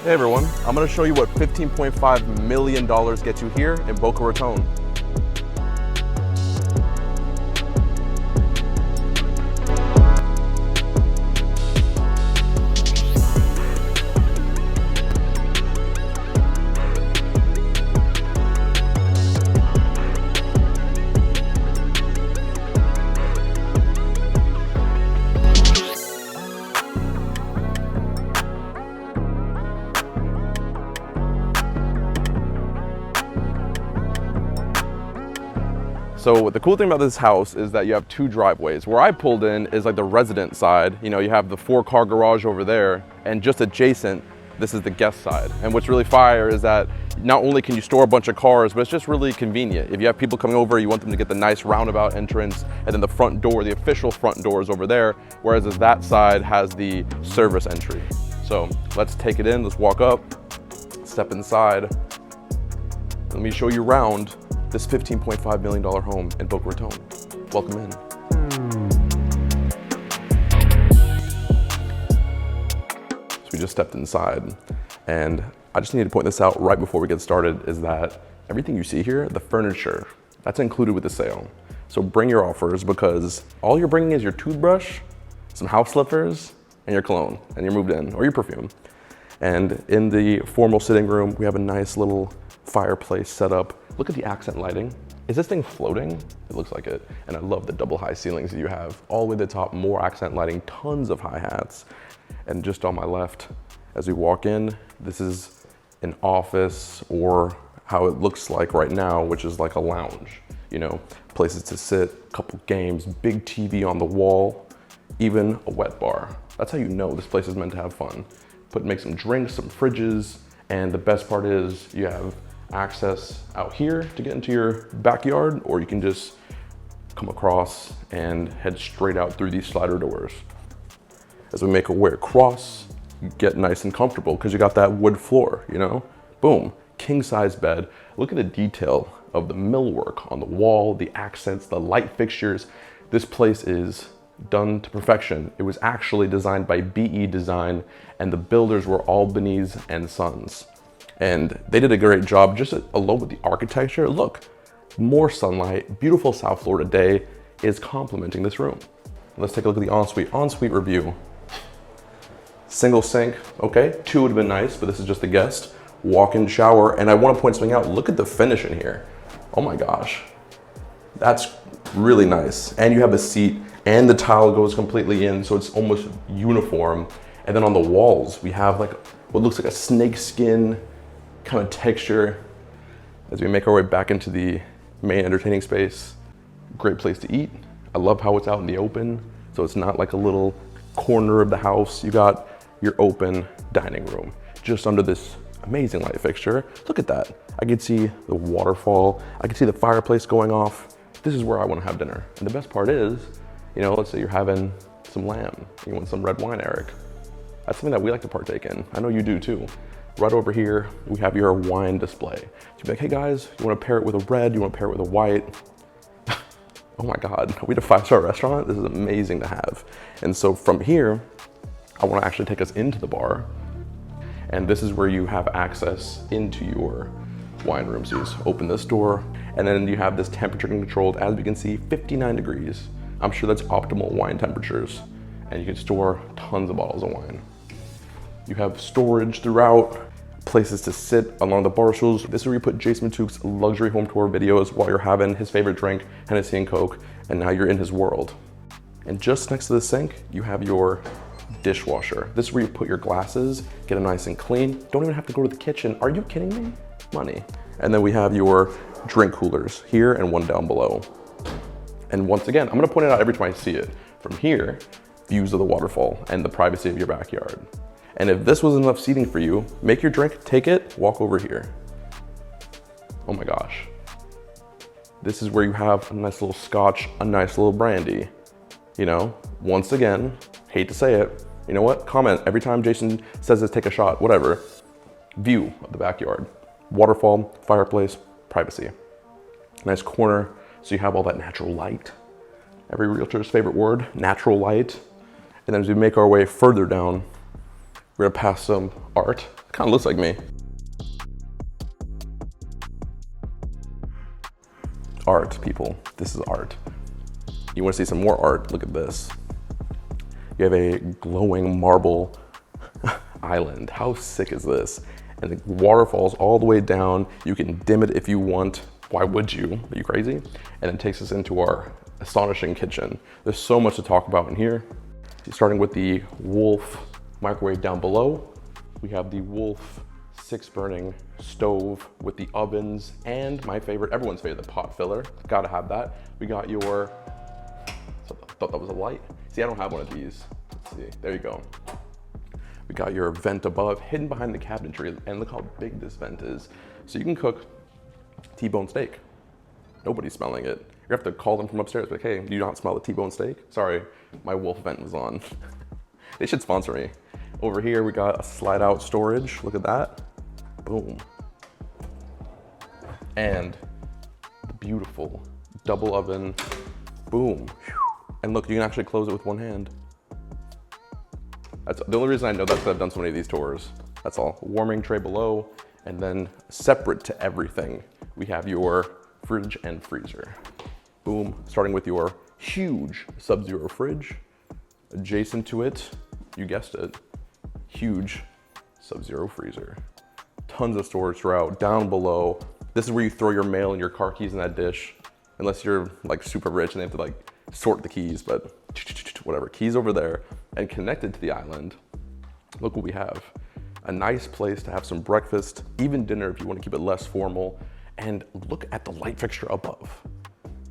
Hey everyone, I'm going to show you what $15.5 million gets you here in Boca Raton. So the cool thing about this house is that you have two driveways. Where I pulled in is like the resident side. You know, you have the 4-car garage over there, and just adjacent, this is the guest side. And what's really fire is that not only can you store a bunch of cars, but it's just really convenient. If you have people coming over, you want them to get the nice roundabout entrance, and then the front door, the official front door is over there, whereas that side has the service entry. So let's take it in, let's walk up, step inside. Let me show you around this $15.5 million home in Boca Raton. Welcome in. So we just stepped inside, and I just need to point this out right before we get started, is that everything you see here, the furniture, that's included with the sale. So bring your offers, because all you're bringing is your toothbrush, some house slippers, and your cologne, and you're moved in, or your perfume. And in the formal sitting room, we have a nice little fireplace set up. Look at the accent lighting. Is this thing floating? It looks like it. And I love the double high ceilings that you have. All the way to the top, more accent lighting, tons of hi-hats. And just on my left, as we walk in, this is an office, or how it looks like right now, which is like a lounge. You know, places to sit, a couple games, big TV on the wall, even a wet bar. That's how you know this place is meant to have fun. Make some drinks, some fridges, and the best part is you have access out here to get into your backyard, or you can just come across and head straight out through these slider doors. As we make our way across, you get nice and comfortable because you got that wood floor, you know? Boom, king size bed. Look at the detail of the millwork on the wall, the accents, the light fixtures. This place is done to perfection. It was actually designed by BE Design, and the builders were Albanese and Sons. And they did a great job just alone with the architecture. Look, more sunlight, beautiful South Florida day is complementing this room. Let's take a look at the ensuite. Ensuite review. Single sink, okay, 2 would have been nice, but this is just the guest. Walk-in shower, and I want to point something out. Look at the finish in here. Oh my gosh, that's really nice. And you have a seat, and the tile goes completely in, so it's almost uniform. And then on the walls, we have like what looks like a snake skin kind of texture. As we make our way back into the main entertaining space, great place to eat. I love how it's out in the open, so it's not like a little corner of the house. You got your open dining room just under this amazing light fixture. Look at that. I can see the waterfall. I can see the fireplace going off. This is where I want to have dinner. And the best part is, you know, let's say you're having some lamb, you want some red wine, Eric. That's something that we like to partake in. I know you do too. Right over here, we have your wine display. So you'd be like, hey guys, you wanna pair it with a red, you wanna pair it with a white? Oh my God, are we at a 5-star restaurant? This is amazing to have. And so from here, I wanna actually take us into the bar. And this is where you have access into your wine room. So you just open this door, and then you have this temperature controlled, as we can see, 59 degrees. I'm sure that's optimal wine temperatures. And you can store tons of bottles of wine. You have storage throughout, places to sit along the bar stools. This is where you put Jason Matook's luxury home tour videos while you're having his favorite drink, Hennessy and Coke, and now you're in his world. And just next to the sink, you have your dishwasher. This is where you put your glasses, get them nice and clean. Don't even have to go to the kitchen. Are you kidding me? Money. And then we have your drink coolers here and one down below. And once again, I'm gonna point it out every time I see it. From here, views of the waterfall and the privacy of your backyard. And if this was enough seating for you, make your drink, take it, walk over here. Oh my gosh. This is where you have a nice little scotch, a nice little brandy. You know, once again, hate to say it, you know what? Comment every time Jason says this, take a shot, whatever. View of the backyard. Waterfall, fireplace, privacy. Nice corner, so you have all that natural light. Every realtor's favorite word, natural light. And then as we make our way further down, We're gonna pass some art. Kind of looks like me. Art, people. This is art. You wanna see some more art? Look at this. You have a glowing marble island. How sick is this? And the waterfalls all the way down. You can dim it if you want. Why would you? Are you crazy? And it takes us into our astonishing kitchen. There's so much to talk about in here. Starting with the Wolf microwave down below. We have the Wolf 6-burning stove with the ovens and my favorite, everyone's favorite, the pot filler. Gotta have that. We got your, I thought that was a light. See, I don't have one of these. Let's see, there you go. We got your vent above, hidden behind the cabinetry, and look how big this vent is. So you can cook T-bone steak. Nobody's smelling it. You have to call them from upstairs, like, hey, do you not smell the T-bone steak? Sorry, my Wolf vent was on. They should sponsor me. Over here, we got a slide out storage. Look at that. Boom. And the beautiful double oven. Boom. And look, you can actually close it with one hand. That's the only reason I know that, because I've done so many of these tours. That's all. Warming tray below, and then separate to everything, we have your fridge and freezer. Boom. Starting with your huge Sub-Zero fridge. Adjacent to it, you guessed it, huge Sub-Zero freezer. Tons of storage throughout. Down below, this is where you throw your mail and your car keys in that dish, unless you're like super rich and they have to like sort the keys, but whatever. Keys over there. And connected to the island, look what we have. A nice place to have some breakfast, even dinner if you want to keep it less formal. And look at the light fixture above.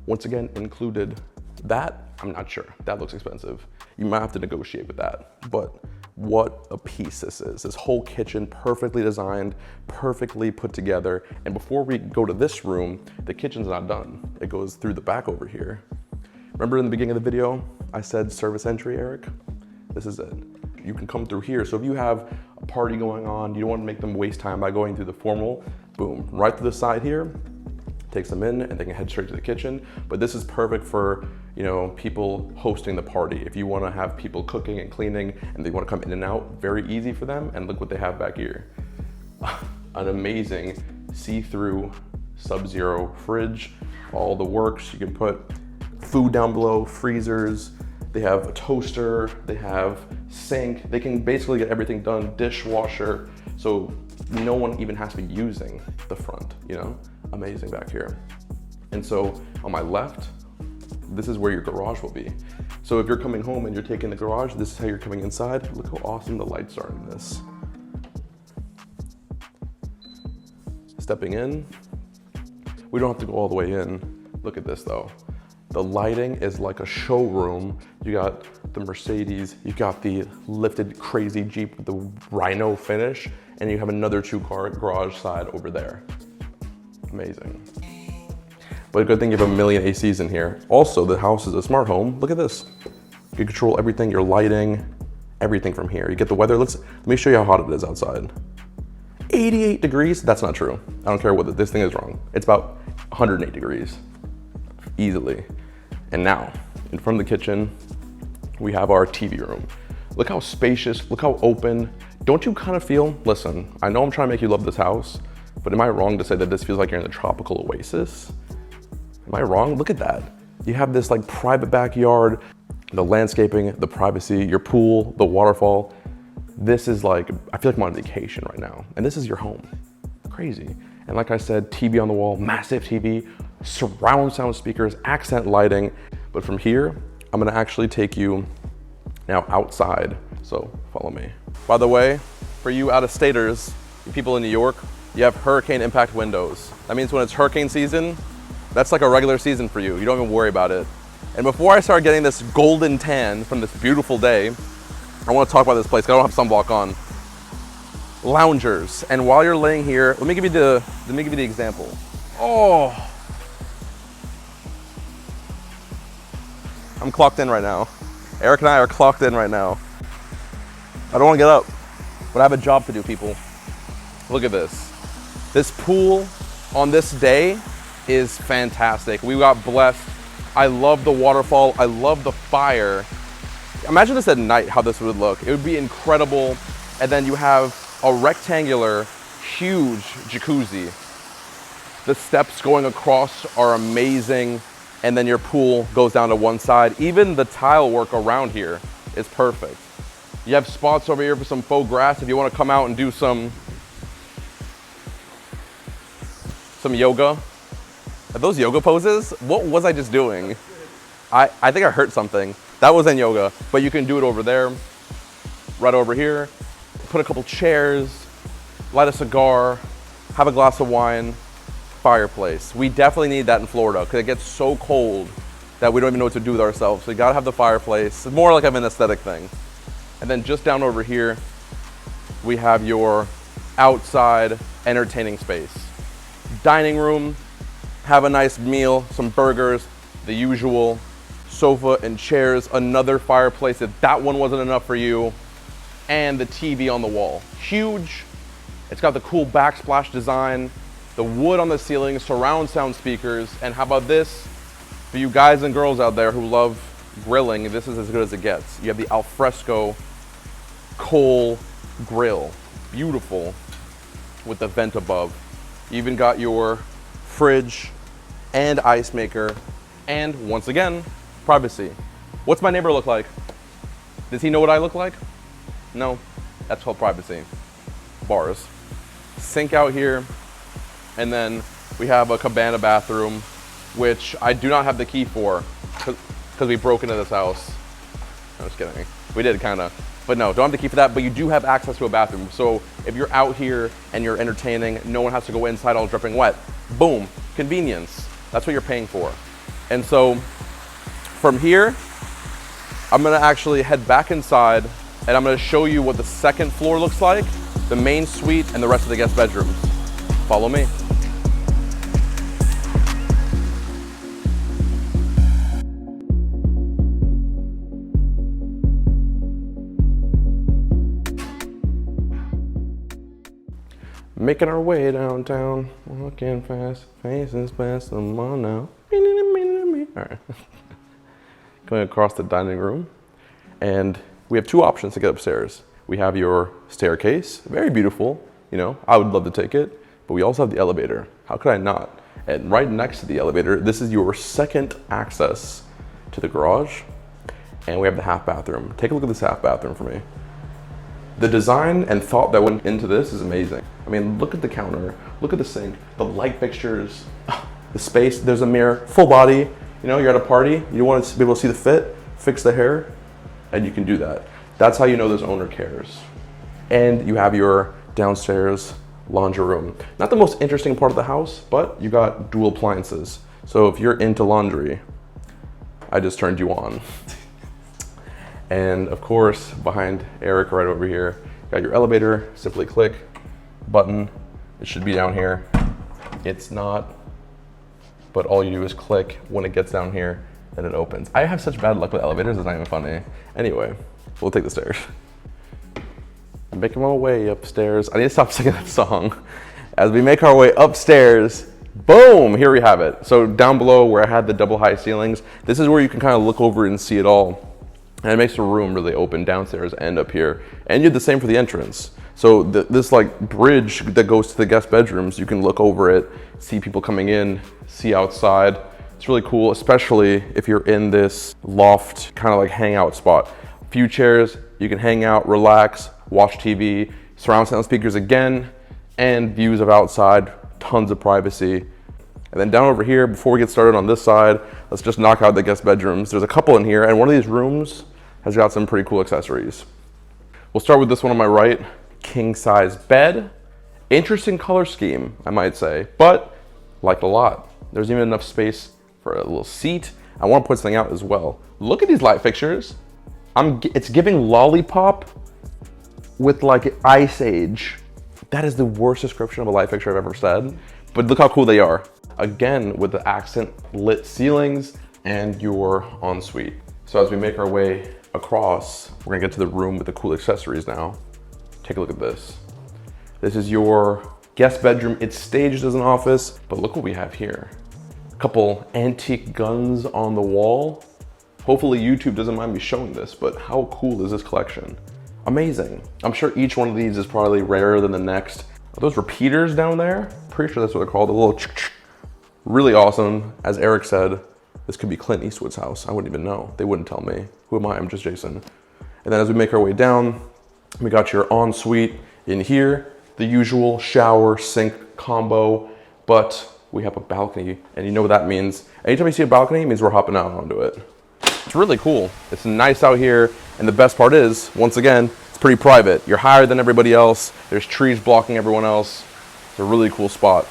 Once again, included that, I'm not sure. That looks expensive. You might have to negotiate with that. But what a piece this is. This whole kitchen, perfectly designed, perfectly put together. And before we go to this room, the kitchen's not done. It goes through the back over here. Remember in the beginning of the video, I said service entry, Eric? This is it. You can come through here. So if you have a party going on, you don't want to make them waste time by going through the formal, boom, right to the side here, takes them in and they can head straight to the kitchen. But this is perfect for, you know, people hosting the party. If you want to have people cooking and cleaning and they want to come in and out, very easy for them. And look what they have back here. An amazing see-through Sub-Zero fridge, all the works. You can put food down below, freezers. They have a toaster, they have sink. They can basically get everything done, dishwasher. So no one even has to be using the front, you know? Amazing back here. And so on my left, this is where your garage will be. So if you're coming home and you're taking the garage, this is how you're coming inside. Look how awesome the lights are in this. Stepping in, we don't have to go all the way in. Look at this though. The lighting is like a showroom. You got the Mercedes, you got the lifted crazy Jeep with the Rhino finish, and you have another 2-car garage side over there. Amazing. But a good thing you have a million ACs in here. Also, the house is a smart home. Look at this. You can control everything, your lighting, everything from here. You get the weather. Let me show you how hot it is outside. 88 degrees, that's not true. I don't care what this thing is wrong. It's about 108 degrees, easily. And now, in front of the kitchen, we have our TV room. Look how spacious, look how open. Don't you kind of feel, listen, I know I'm trying to make you love this house, but am I wrong to say that this feels like you're in the tropical oasis? Am I wrong? Look at that. You have this like private backyard, the landscaping, the privacy, your pool, the waterfall. This is like, I feel like I'm on vacation right now. And this is your home. Crazy. And like I said, TV on the wall, massive TV, surround sound speakers, accent lighting. But from here, I'm gonna actually take you now outside. So follow me. By the way, for you out-of-staters, you people in New York, you have hurricane impact windows. That means when it's hurricane season, that's like a regular season for you. You don't even worry about it. And before I start getting this golden tan from this beautiful day, I want to talk about this place because I don't have sunblock on. Loungers. And while you're laying here, let me give you the example. Oh, I'm clocked in right now. Eric and I are clocked in right now. I don't want to get up, but I have a job to do, people. Look at this. This pool on this day is fantastic. We got blessed. I love the waterfall. I love the fire. Imagine this at night, how this would look. It would be incredible. And then you have a rectangular, huge jacuzzi. The steps going across are amazing. And then your pool goes down to one side. Even the tile work around here is perfect. You have spots over here for some faux grass if you want to come out and do some yoga. Are those yoga poses? What was I just doing? I think I hurt something. That wasn't yoga, but you can do it over there, right over here. Put a couple chairs, light a cigar, have a glass of wine, fireplace. We definitely need that in Florida because it gets so cold that we don't even know what to do with ourselves. So you gotta have the fireplace. It's more like an aesthetic thing. And then just down over here, we have your outside entertaining space. Dining room, have a nice meal, some burgers, the usual, sofa and chairs, another fireplace if that one wasn't enough for you, and the TV on the wall. Huge. It's got the cool backsplash design, the wood on the ceiling, surround sound speakers, and how about this? For you guys and girls out there who love grilling, this is as good as it gets. You have the alfresco coal grill, beautiful, with the vent above. You even got your fridge and ice maker, and once again, privacy. What's my neighbor look like? Does he know what I look like? No, that's called privacy. Bars. Sink out here, and then we have a cabana bathroom, which I do not have the key for, because we broke into this house. I'm just kidding. We did kinda. But no, don't have the key for that, but you do have access to a bathroom. So if you're out here and you're entertaining, no one has to go inside all dripping wet. Boom, convenience. That's what you're paying for. And so from here, I'm gonna actually head back inside and I'm gonna show you what the second floor looks like, the main suite, and the rest of the guest bedrooms. Follow me. Making our way downtown, walking fast, faces past them all now. All right. Going across the dining room, and we have two options to get upstairs. We have your staircase, very beautiful, you know, I would love to take it, but we also have the elevator. How could I not? And right next to the elevator, this is your second access to the garage, and we have the half bathroom. Take a look at this half bathroom for me. The design and thought that went into this is amazing. I mean, look at the counter, look at the sink, the light fixtures, the space, there's a mirror, full body. You know, you're at a party, you want to be able to see the fit, fix the hair, and you can do that. That's how you know this owner cares. And you have your downstairs laundry room. Not the most interesting part of the house, but you got dual appliances. So if you're into laundry, I just turned you on. And of course, behind Eric right over here, you got your elevator, simply click, button, it should be down here. It's not, but all you do is click when it gets down here, then it opens. I have such bad luck with elevators, it's not even funny. Anyway, we'll take the stairs. I'm making my way upstairs. I need to stop singing that song. As we make our way upstairs, boom, here we have it. So down below where I had the double high ceilings, this is where you can kind of look over and see it all. And it makes the room really open downstairs and up here. And you do the same for the entrance. So this like bridge that goes to the guest bedrooms, you can look over it, see people coming in, see outside. It's really cool, especially if you're in this loft kind of like hangout spot. A few chairs, you can hang out, relax, watch TV, surround sound speakers again, and views of outside, tons of privacy. And then down over here, before we get started on this side, let's just knock out the guest bedrooms. There's a couple in here, and one of these rooms has got some pretty cool accessories. We'll start with this one on my right, king size bed. Interesting color scheme, I might say, but liked a lot. There's even enough space for a little seat. I want to point something out as well. Look at these light fixtures. It's giving lollipop with like Ice Age. That is the worst description of a light fixture I've ever said, but look how cool they are. Again, with the accent lit ceilings and your ensuite. So as we make our way across, we're gonna get to the room with the cool accessories now. Take a look at this. This is your guest bedroom. It's staged as an office, but look what we have here. A couple antique guns on the wall. Hopefully YouTube doesn't mind me showing this, but how cool is this collection? Amazing. I'm sure each one of these is probably rarer than the next. Are those repeaters down there? Pretty sure that's what they're called, the little really awesome. As Eric said, this could be Clint Eastwood's house. I wouldn't even know. They wouldn't tell me. Who am I? I'm just Jason. And then as we make our way down, we got your ensuite in here, the usual shower sink combo, but we have a balcony, and you know what that means. Anytime you see a balcony, it means we're hopping out onto it. It's really cool. It's nice out here, and the best part is, once again, it's pretty private. You're higher than everybody else. There's trees blocking everyone else. It's a really cool spot.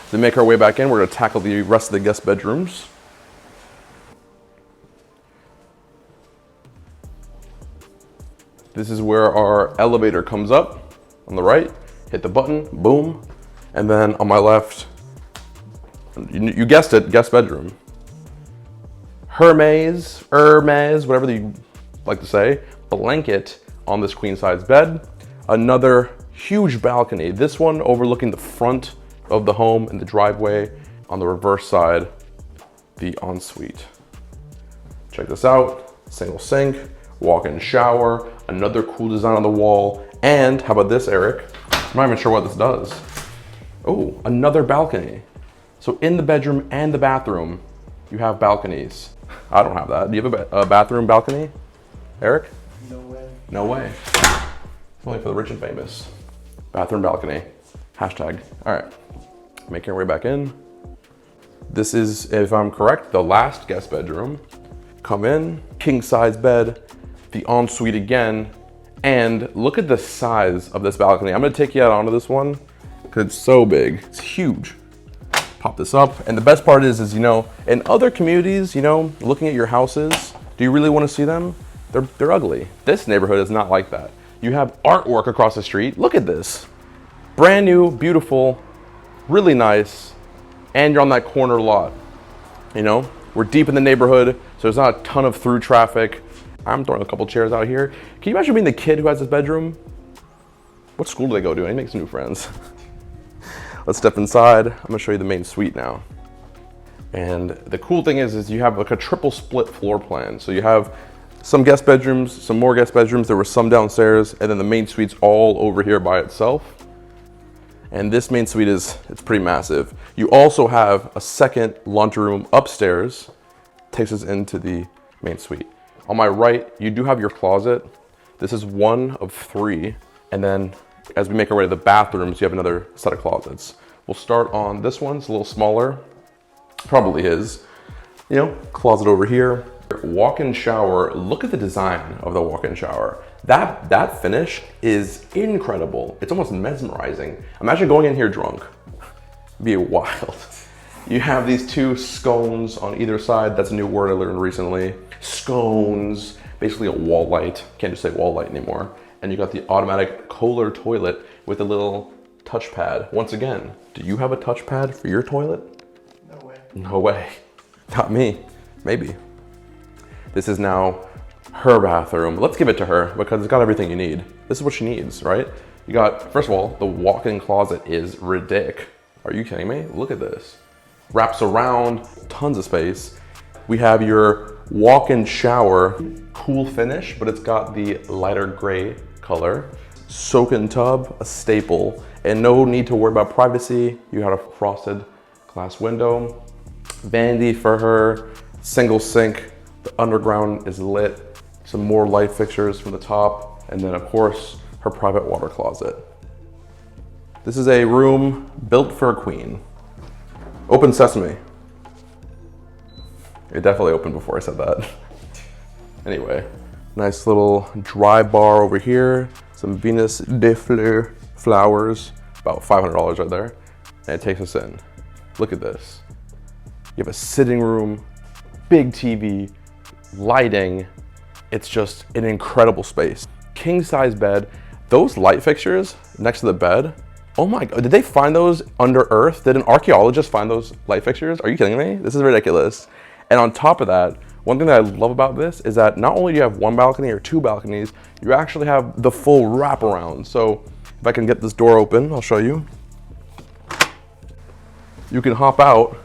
As we make our way back in, we're gonna tackle the rest of the guest bedrooms. This is where our elevator comes up on the right. Hit the button, boom. And then on my left, you guessed it, guest bedroom. Hermes, whatever you like to say, blanket on this queen size bed. Another huge balcony. This one overlooking the front of the home and the driveway. On the reverse side, the ensuite. Check this out, single sink, walk-in shower, another cool design on the wall, and how about this, Eric? I'm not even sure what this does. Oh, another balcony. So in the bedroom and the bathroom, you have balconies. I don't have that. Do you have a bathroom balcony, Eric? No way. No way. It's only for the rich and famous. Bathroom balcony, hashtag. All right, making our way back in. This is, if I'm correct, the last guest bedroom. Come in, king size bed, the ensuite again, and look at the size of this balcony. I'm gonna take you out onto this one because it's so big, it's huge. Pop this up, and the best part is you know, in other communities, you know, looking at your houses, do you really want to see them? They're ugly. This neighborhood is not like that. You have artwork across the street. Look at this, brand new, beautiful, really nice, and you're on that corner lot. You know, we're deep in the neighborhood, so there's not a ton of through traffic. I'm throwing a couple chairs out here. Can you imagine being the kid who has this bedroom? What school do they go to? I make some new friends. Let's step inside. I'm gonna show you the main suite now. And the cool thing is you have like a triple split floor plan. So you have some guest bedrooms, some more guest bedrooms. There were some downstairs, and then the main suite's all over here by itself. And this main suite it's pretty massive. You also have a second laundry room upstairs. Takes us into the main suite. On my right, you do have your closet. This is one of three. And then as we make our way to the bathrooms, you have another set of closets. We'll start on this one. It's a little smaller, probably is. You know, closet over here. Walk-in shower. Look at the design of the walk-in shower. That finish is incredible. It's almost mesmerizing. Imagine going in here drunk. It'd be wild. You have these two scones on either side. That's a new word I learned recently. Scones, basically a wall light. Can't just say wall light anymore. And you got the automatic Kohler toilet with a little touchpad. Once again, do you have a touchpad for your toilet? No way. No way. Not me. Maybe. This is now her bathroom. Let's give it to her because it's got everything you need. This is what she needs, right? You got, first of all, the walk-in closet is ridiculous. Are you kidding me? Look at this. Wraps around, tons of space. We have your walk-in shower, cool finish, but it's got the lighter gray color. Soak-in tub, a staple, and no need to worry about privacy. You have a frosted glass window. Vanity for her, single sink. The underground is lit. Some more light fixtures from the top, and then of course, her private water closet. This is a room built for a queen. Open sesame. It definitely opened before I said that. Anyway, nice little dry bar over here. Some Venus de Fleur flowers, about $500 right there. And it takes us in. Look at this. You have a sitting room, big TV, lighting. It's just an incredible space. King size bed. Those light fixtures next to the bed, oh my God, did they find those under earth? Did an archaeologist find those light fixtures? Are you kidding me? This is ridiculous. And on top of that, one thing that I love about this is that not only do you have one balcony or two balconies, you actually have the full wraparound. So if I can get this door open, I'll show you. You can hop out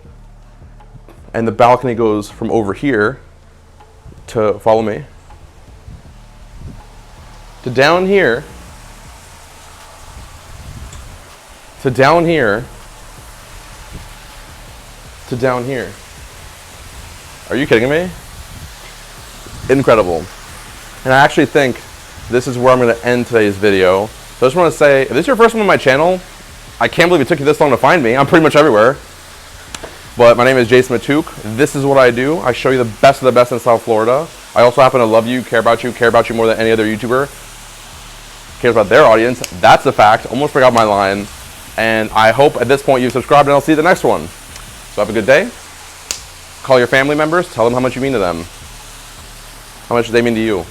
and the balcony goes from over here to, follow me. to down here, to down here, to down here. Are you kidding me? Incredible. And I actually think this is where I'm going to end today's video. So I just want to say, if this is your first one on my channel, I can't believe it took you this long to find me. I'm pretty much everywhere. But my name is Jason Matuk. This is what I do. I show you the best of the best in South Florida. I also happen to love you, care about you more than any other YouTuber cares about their audience. That's a fact. Almost forgot my line. And I hope at this point you've subscribed, and I'll see you the next one. So have a good day. Call your family members. Tell them how much you mean to them. How much they mean to you.